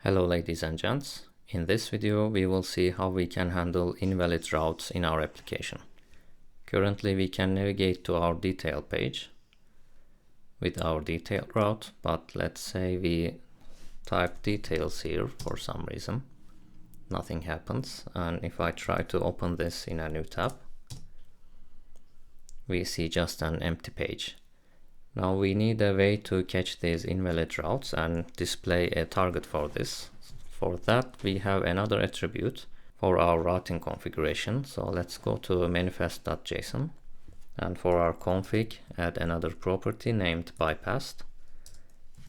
Hello ladies and gents, in this video we will see how we can handle invalid routes in our application. Currently we can navigate to our detail page with our detail route, but let's say we type details here for some reason. Nothing happens, and if I try to open this in a new tab, we see just an empty page. Now we need a way to catch these invalid routes and display a target for this. For that we have another attribute for our routing configuration. So let's go to manifest.json, and for our config add another property named bypassed,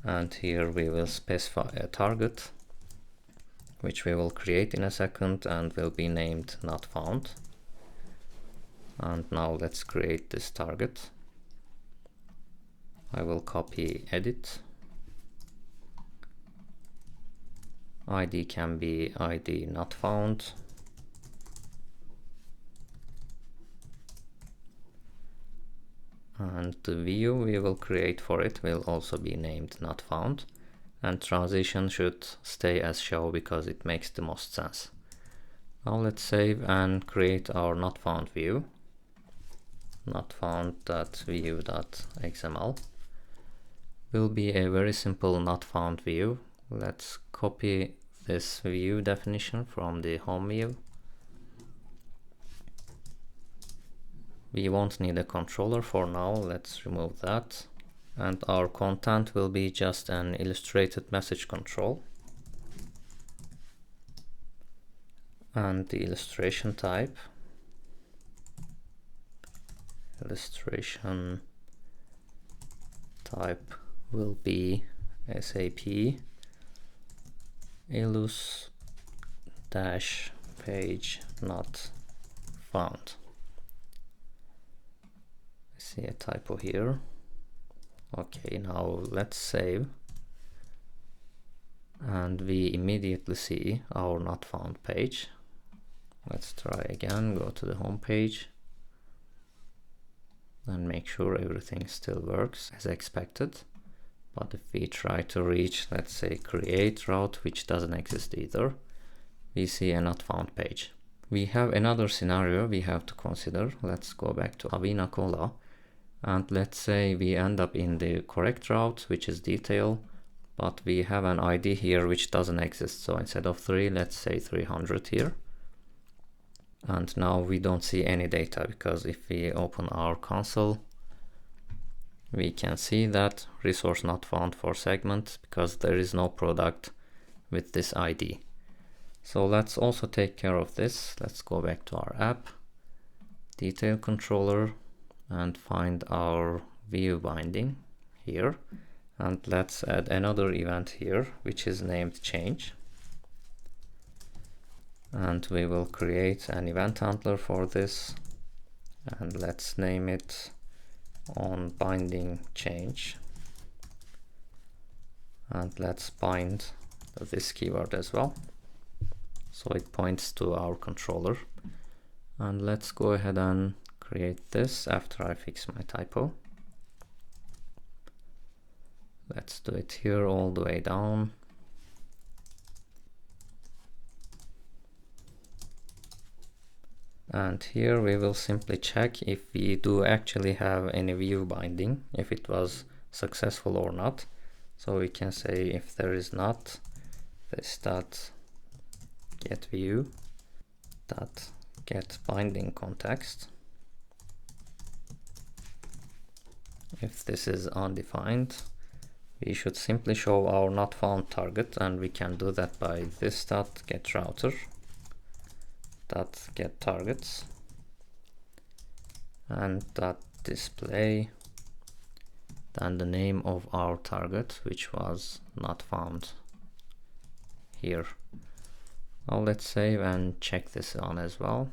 and here we will specify a target which we will create in a second and will be named not found. And now let's create this target. I will copy edit. ID can be ID not found. And the view we will create for it will also be named not found. And transition should stay as show because it makes the most sense. Now let's save and create our not found view. Not found.view.xml will be a very simple not found view. Let's copy this view definition from the home view. We won't need a controller for now, let's remove that. And our content will be just an illustrated message control. And the illustration type, will be SAP illus-page not found. I see a typo here. Okay, now let's save, and we immediately see our not found page. Let's try again, go to the home page and make sure everything still works as expected. But if we try to reach, let's say, create route, which doesn't exist either, we see a not found page. We have another scenario we have to consider. Let's go back to Avina Cola, and let's say we end up in the correct route, which is detail, but we have an ID here which doesn't exist. So instead of 3, let's say 300 here. And now we don't see any data, because if we open our console, we can see that resource not found for segment, because there is no product with this ID. So let's also take care of this. Let's go back to our app, detail controller, and find our view binding here. And let's add another event here, which is named change. And we will create an event handler for this, and let's name it on binding change, and let's bind this keyword as well so it points to our controller. And let's go ahead and create this after I fix my typo. Let's do it here all the way down. And here we will simply check if we do actually have any view binding, if it was successful or not. So we can say if there is not, this dot get view dot get binding context. If this is undefined, we should simply show our not found target, and we can do that by this dot get router dot get targets and dot display then the name of our target, which was not found here. Now let's save and check this on as well.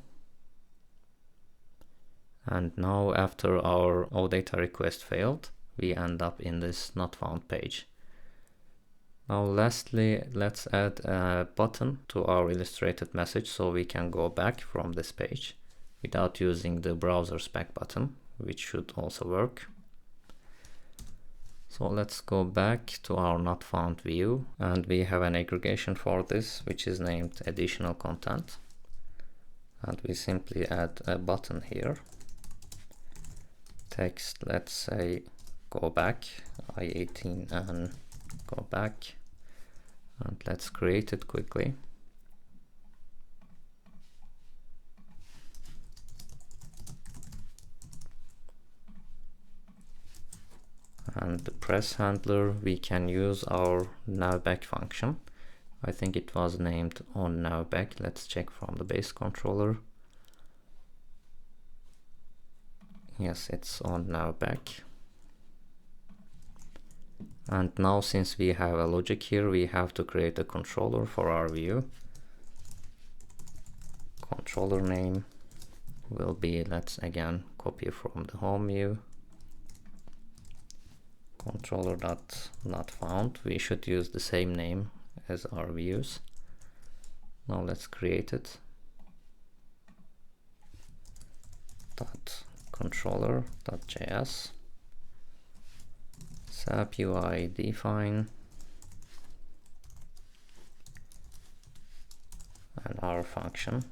And now after our OData request failed, we end up in this not found page. Now lastly, let's add a button to our illustrated message so we can go back from this page without using the browser's back button, which should also work. So let's go back to our not found view, and we have an aggregation for this which is named additional content, and we simply add a button here. Text, let's say go back I18 and go back, and let's create it quickly. And the press handler, we can use our nowback function. I think it was named on nowback. Let's check from the base controller. Yes, it's on nowback. And now, since we have a logic here, we have to create a controller for our view. Controller name will be, let's again copy from the home view. Controller.notFound. We should use the same name as our views. Now let's create it. .controller.js. SAP UI define. And our function.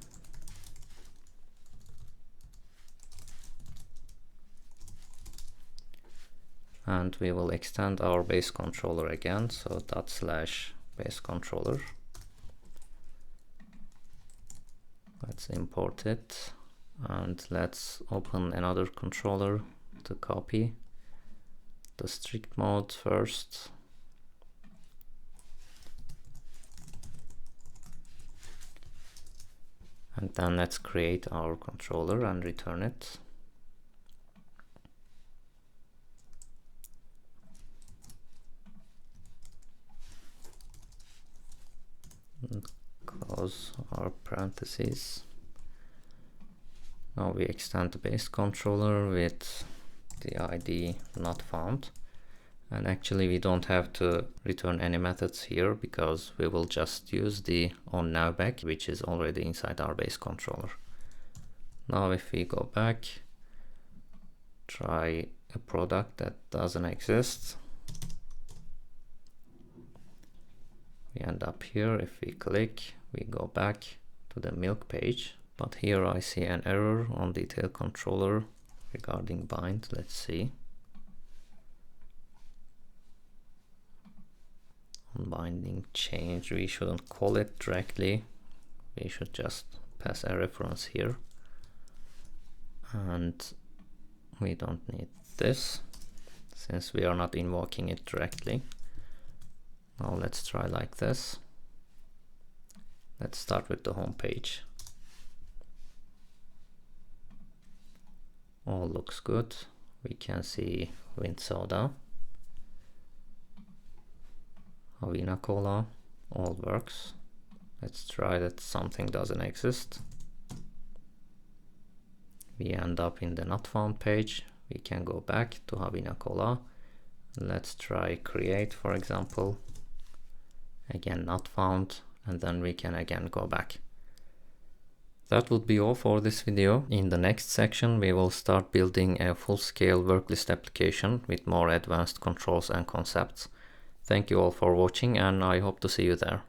And we will extend our base controller again, so /base controller. Let's import it, and let's open another controller to copy the strict mode first. And then let's create our controller and return it. Close our parentheses. Now we extend the base controller with the ID not found, and actually we don't have to return any methods here because we will just use the on nowback, which is already inside our base controller. Now if we go back, try a product that doesn't exist, we end up here. If we click, we go back to the milk page, but here I see an error on detail controller regarding bind. Let's see. On binding change, we shouldn't call it directly, we should just pass a reference here, and we don't need this since we are not invoking it directly. Now let's try like this. Let's start with the home page. All looks good. We can see Wind Soda, Havina Cola, all works. Let's try that something doesn't exist. We end up in the not found page. We can go back to Havina Cola. Let's try create, for example. Again, not found, and then we can again go back. That would be all for this video. In the next section, we will start building a full-scale worklist application with more advanced controls and concepts. Thank you all for watching, and I hope to see you there.